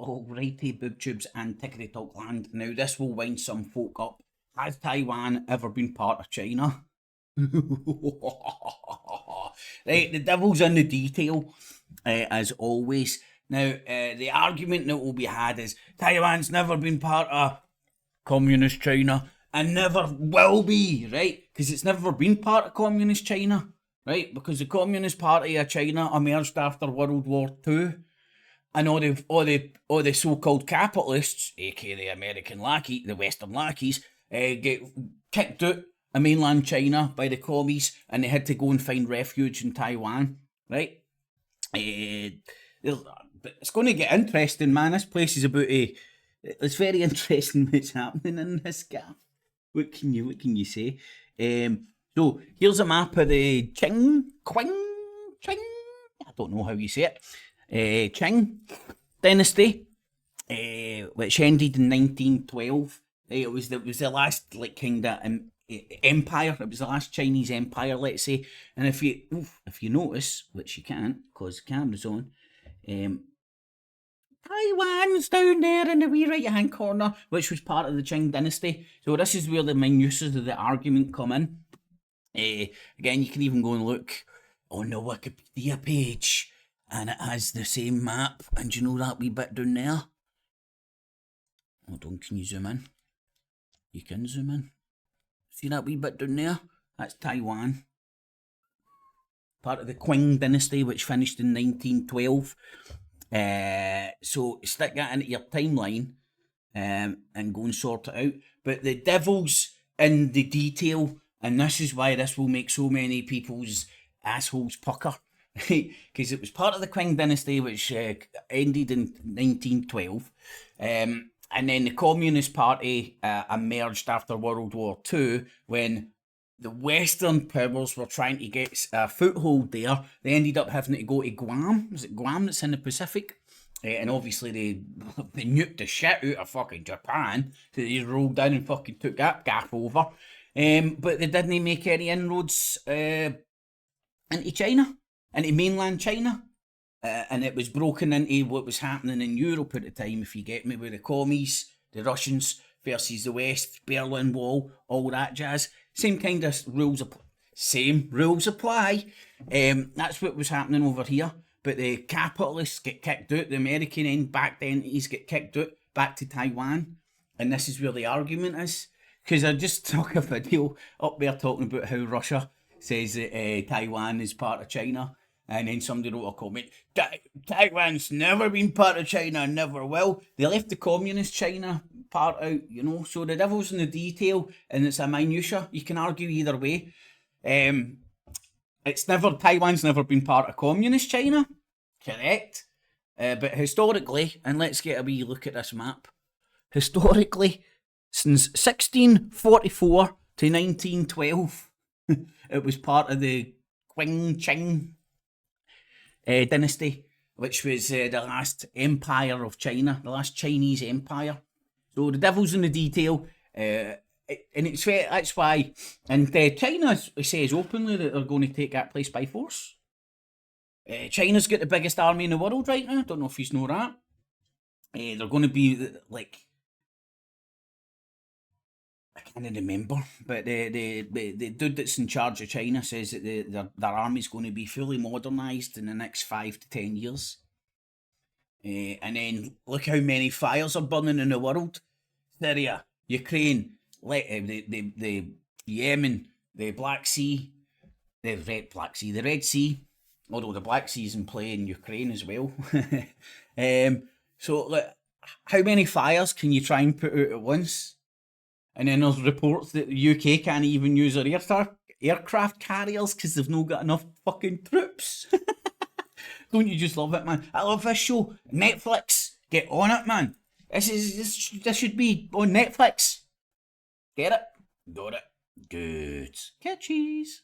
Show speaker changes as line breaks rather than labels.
Alrighty, booktubes and tickety talk land. Now this will wind some folk up. Has Taiwan ever been part of China? Right, the devil's in the detail, as always. Now, the argument that will be had is Taiwan's never been part of communist China and never will be, right? Because it's never been part of communist China, right? Because the Communist Party of China emerged after World War II. And all the so-called capitalists, aka the American lackey, the Western lackeys, get kicked out of mainland China by the commies, and they had to go and find refuge in Taiwan, right? It's going to get interesting, man. This place is about a. It's very interesting what's happening in this gaff. What can you say? So here's a map of the Qing. I don't know how you say it. Qing dynasty, which ended in 1912. It was the last kind of empire. It was the last Chinese empire, let's say. And if you notice, which you can't because the camera's on, Taiwan's down there in the wee right hand corner, which was part of the Qing dynasty. So this is where the minuses of the argument come in. Again, you can even go and look on the Wikipedia page. And it has the same map. And you know that wee bit down there? Hold on, can you zoom in? You can zoom in. See that wee bit down there? That's Taiwan. Part of the Qing dynasty, which finished in 1912. So stick that into your timeline and go and sort it out. But the devil's in the detail. And this is why this will make so many people's assholes pucker. Because it was part of the Qing dynasty, which ended in 1912, and then the Communist Party emerged after World War II when the Western powers were trying to get a foothold there. They ended up having to go to Guam. Was it Guam that's in the Pacific? And obviously they nuked the shit out of fucking Japan, so they rolled down and fucking took that gaff over. But they didn't make any inroads into China. Into mainland China, and it was broken into what was happening in Europe at the time, if you get me, with the commies, the Russians versus the West, Berlin Wall, all that jazz. Same kind of rules, same rules apply. That's what was happening over here. But the capitalists get kicked out, the American backed entities get kicked out back to Taiwan, and this is where the argument is. Because I just took a video up there talking about how Russia says that Taiwan is part of China. And then somebody wrote a comment, Taiwan's never been part of China, never will. They left the communist China part out, so the devil's in the detail, and it's a minutia. You can argue either way. Taiwan's never been part of communist China, correct? But historically, and let's get a wee look at this map. Historically, since 1644 to 1912, it was part of the Qing dynasty, which was the last empire of China, the last Chinese empire. So the devil's in the detail, and that's why. And China says openly that they're going to take that place by force. China's got the biggest army in the world right now. Don't know if you know that. They're going to be like, I can't remember, but the dude that's in charge of China says that their army's going to be fully modernised in the next 5 to 10 years. And then look how many fires are burning in the world. Syria, Ukraine, the Yemen, the Black Sea, the Red Sea, although the Black Sea is in play in Ukraine as well. So look, how many fires can you try and put out at once? And then there's reports that the UK can't even use their aircraft carriers because they've not got enough fucking troops. Don't you just love it, man? I love this show. Netflix, get on it, man. This should be on Netflix. Get it? Got it. Good. Catchies.